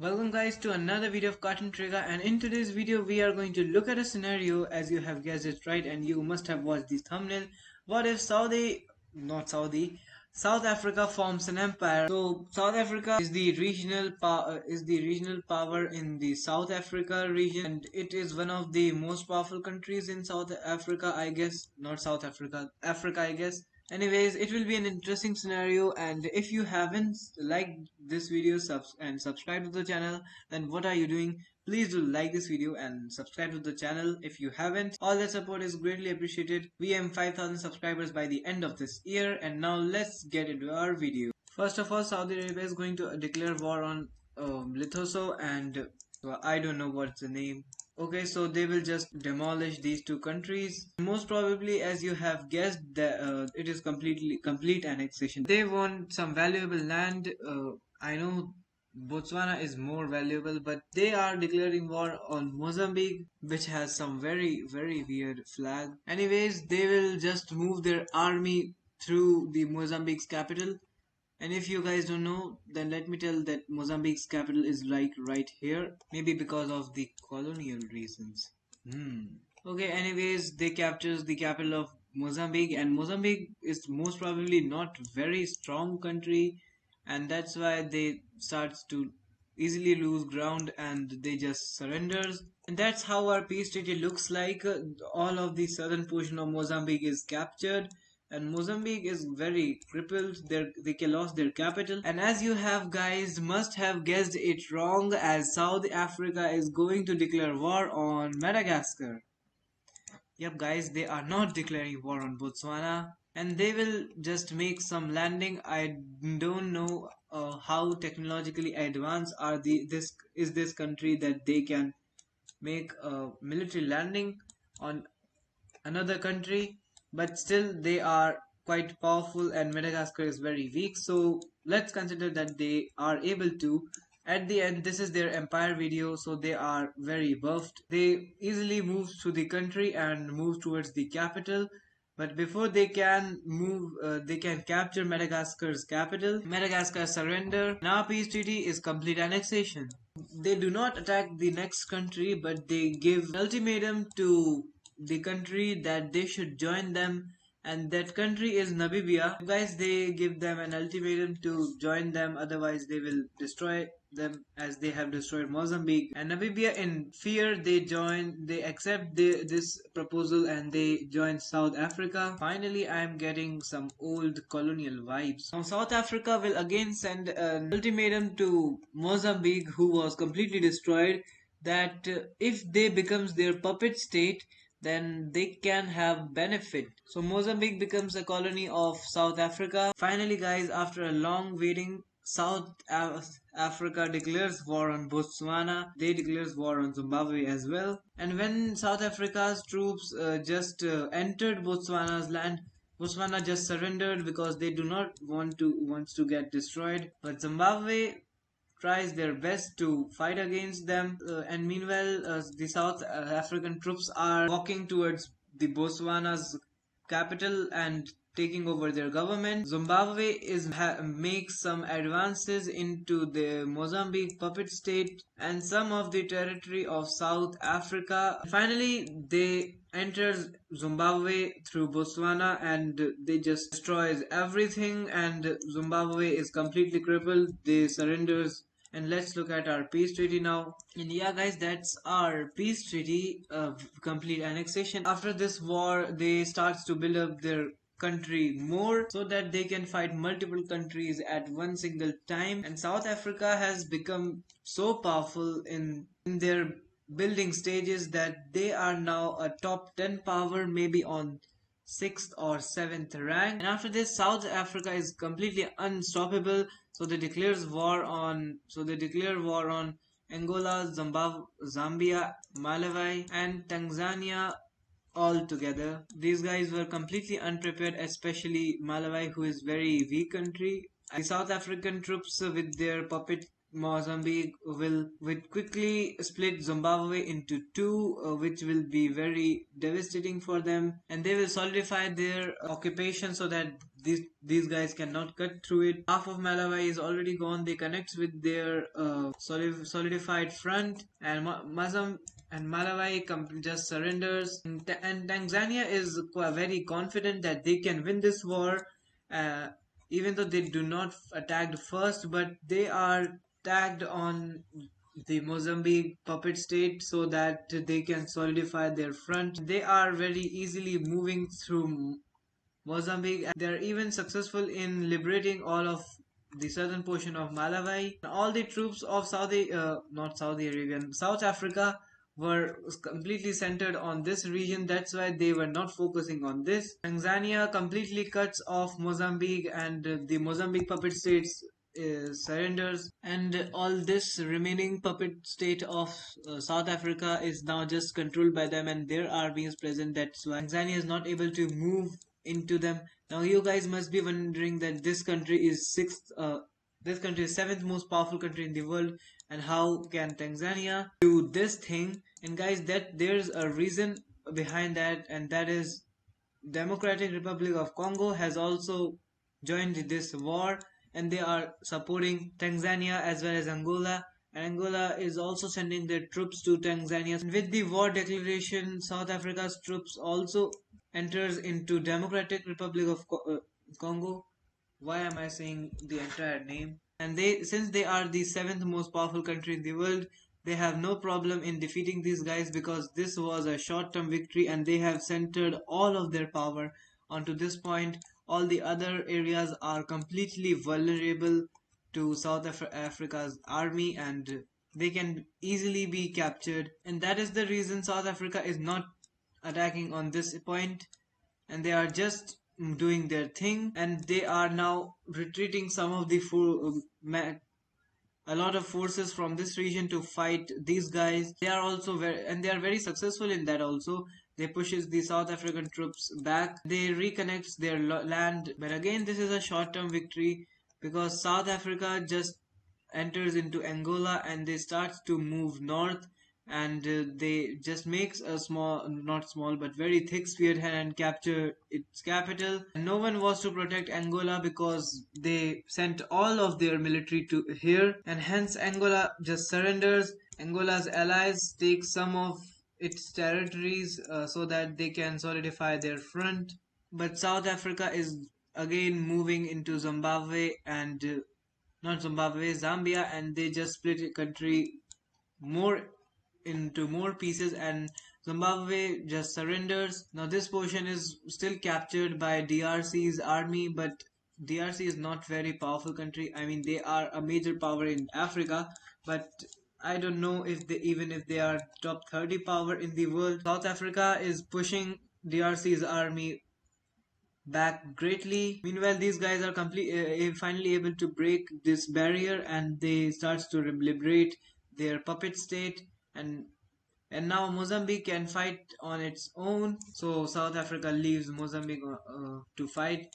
Welcome guys to another video of Cartoon Trigger, and in today's video we are going to look at a scenario. As you have guessed it right and you must have watched the thumbnail. What if South Africa forms an empire? So South Africa is the regional power in the South Africa region, and it is one of the most powerful countries in South Africa, I guess. Not South Africa, Africa, I guess. Anyways, it will be an interesting scenario, and if you haven't liked this video and subscribe to the channel, then what are you doing? Please do like this video and subscribe to the channel if you haven't. All that support is greatly appreciated. We aim 5,000 subscribers by the end of this year, and now let's get into our video. First of all, Saudi Arabia is going to declare war on Lesotho, and I don't know what's the name. Okay, so they will just demolish these two countries. Most probably, as you have guessed, it is complete annexation. They want some valuable land. I know Botswana is more valuable, but they are declaring war on Mozambique, which has some very weird flag. Anyways, they will just move their army through the Mozambique's capital. And if you guys don't know, then let me tell that Mozambique's capital is like right here. Maybe because of the colonial reasons. Okay, anyways, they captures the capital of Mozambique, and Mozambique is most probably not very strong country, and that's why they starts to easily lose ground and they just surrenders. And that's how our peace treaty looks like. All of the southern portion of Mozambique is captured, and Mozambique is very crippled. They lost their capital, and as you have guys must have guessed it wrong, as South Africa is going to declare war on Madagascar. Yep guys, they are not declaring war on Botswana, and they will just make some landing. I don't know how technologically advanced this country that they can make a military landing on another country, but still they are quite powerful, and Madagascar is very weak, so let's consider that they are able to. At the end, this is their empire video, so they are very buffed. They easily move through the country and move towards the capital, but before they can move, they can capture Madagascar's capital. Madagascar surrender. Now peace treaty is complete annexation. They do not attack the next country, but they give an ultimatum to the country that they should join them, and that country is Namibia. Guys, they give them an ultimatum to join them, otherwise they will destroy them as they have destroyed Mozambique. And Namibia, in fear, they accept this proposal and they join South Africa. Finally, I am getting some old colonial vibes. Now South Africa will again send an ultimatum to Mozambique, who was completely destroyed, that if they becomes their puppet state, then they can have benefit. So Mozambique becomes a colony of South Africa. Finally guys, after a long waiting, Africa declares war on Botswana. They declares war on Zimbabwe as well. And when South Africa's troops just entered Botswana's land, Botswana just surrendered because they do not wants to get destroyed. But Zimbabwe tries their best to fight against them, and meanwhile the South African troops are walking towards the Botswana's capital and taking over their government. Zimbabwe makes some advances into the Mozambique puppet state and some of the territory of South Africa. Finally, they enter Zimbabwe through Botswana and they just destroys everything, and Zimbabwe is completely crippled. They surrenders. And let's look at our peace treaty now. And yeah guys, that's our peace treaty of complete annexation. After this war, they starts to build up their country more so that they can fight multiple countries at one single time. And South Africa has become so powerful in their building stages that they are now a top 10 power, maybe on 6th or 7th rank. And after this, South Africa is completely unstoppable, so they declare war on Angola, Zimbabwe, Zambia, Malawi and Tanzania all together. These guys were completely unprepared, especially Malawi, who is very weak country. The South African troops with their puppet Mozambique will quickly split Zimbabwe into two, which will be very devastating for them, and they will solidify their occupation so that these guys cannot cut through it. Half of Malawi is already gone. They connect with their solidified front, and Malawi just surrenders. And Tanzania is very confident that they can win this war. Uh, Even though they do not attack first, but they are tagged on the Mozambique puppet state so that they can solidify their front. They are very easily moving through Mozambique, and they are even successful in liberating all of the southern portion of Malawi. All the troops of not Saudi Arabia, South Africa were completely centered on this region. That's why they were not focusing on this. Tanzania completely cuts off Mozambique, and the Mozambique puppet states surrenders, and all this remaining puppet state of South Africa is now just controlled by them, and their army is present. That's why Tanzania is not able to move into them. Now you guys must be wondering that this country is seventh most powerful country in the world, and how can Tanzania do this thing? And guys, that there's a reason behind that, and that is Democratic Republic of Congo has also joined this war, and they are supporting Tanzania as well as Angola. And Angola is also sending their troops to Tanzania. And with the war declaration, South Africa's troops also enters into Democratic Republic of Congo. Why am I saying the entire name? And since they are the seventh most powerful country in the world, they have no problem in defeating these guys, because this was a short-term victory and they have centered all of their power onto this point. All the other areas are completely vulnerable to South Africa's army, and they can easily be captured. And that is the reason South Africa is not attacking on this point, and they are just doing their thing, and they are now retreating some of the a lot of forces from this region to fight these guys. They are also they are very successful in that also. They pushes the South African troops back. They reconnects their land. But again, this is a short-term victory, because South Africa just enters into Angola and they start to move north, and they just makes a small, not small, but very thick spearhead and capture its capital. And no one was to protect Angola because they sent all of their military to here, and hence Angola just surrenders. Angola's allies take some of its territories so that they can solidify their front. But South Africa is again moving into Zimbabwe and not Zimbabwe, Zambia, and they just split the country more into more pieces, and Zimbabwe just surrenders. Now this portion is still captured by DRC's army, but DRC is not very powerful country. I mean, they are a major power in Africa, but I don't know if they are top 30 power in the world. South Africa is pushing DRC's army back greatly. Meanwhile, these guys are finally able to break this barrier, and they start to liberate their puppet state, and now Mozambique can fight on its own. So South Africa leaves Mozambique to fight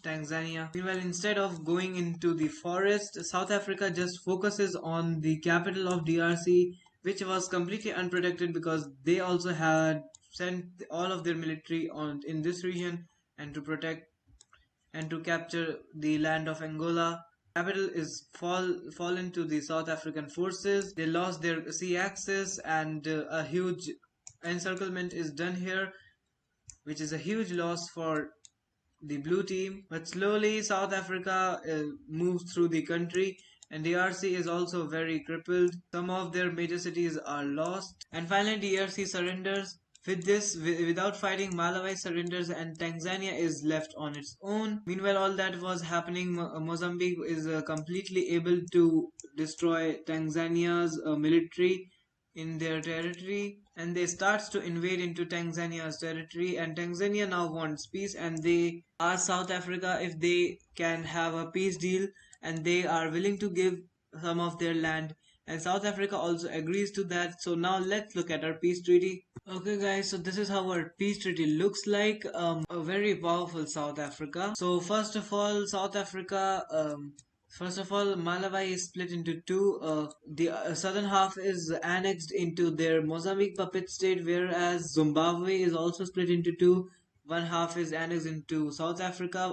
Tanzania. Meanwhile, instead of going into the forest, South Africa just focuses on the capital of DRC, which was completely unprotected because they also had sent all of their military on in this region and to protect and to capture the land of Angola. Capital is fallen to the South African forces. They lost their sea access, and a huge encirclement is done here, which is a huge loss for the blue team. But slowly South Africa moves through the country, and DRC is also very crippled. Some of their major cities are lost, and finally DRC surrenders. With this, without fighting, Malawi surrenders and Tanzania is left on its own. Meanwhile, all that was happening, Mozambique is completely able to destroy Tanzania's military in their territory, and they starts to invade into Tanzania's territory, and Tanzania now wants peace, and they ask South Africa if they can have a peace deal, and they are willing to give some of their land, and South Africa also agrees to that. So now let's look at our peace treaty. Okay guys, so this is how our peace treaty looks like. A very powerful South Africa. So first of all, South Africa First of all, Malawi is split into two. The southern half is annexed into their Mozambique puppet state, whereas Zimbabwe is also split into two. One half is annexed into South Africa,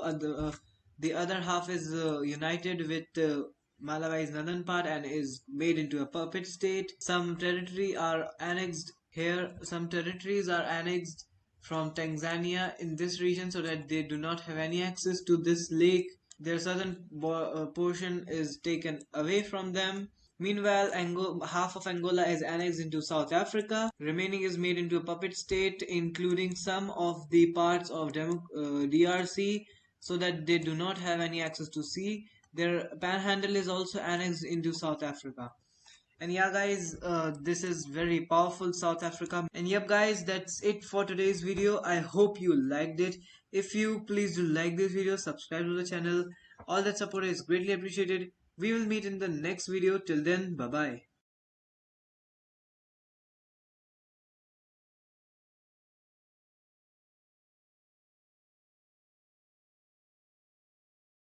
the other half is united with Malawi's northern part and is made into a puppet state. Some territory are annexed here. Some territories are annexed from Tanzania in this region so that they do not have any access to this lake. Their southern portion is taken away from them. Meanwhile, half of Angola is annexed into South Africa. Remaining is made into a puppet state, including some of the parts of DRC, so that they do not have any access to sea. Their panhandle is also annexed into South Africa. And yeah, guys, this is very powerful South Africa. And yep, guys, that's it for today's video. I hope you liked it. If you please do like this video, subscribe to the channel. All that support is greatly appreciated. We will meet in the next video. Till then, bye bye.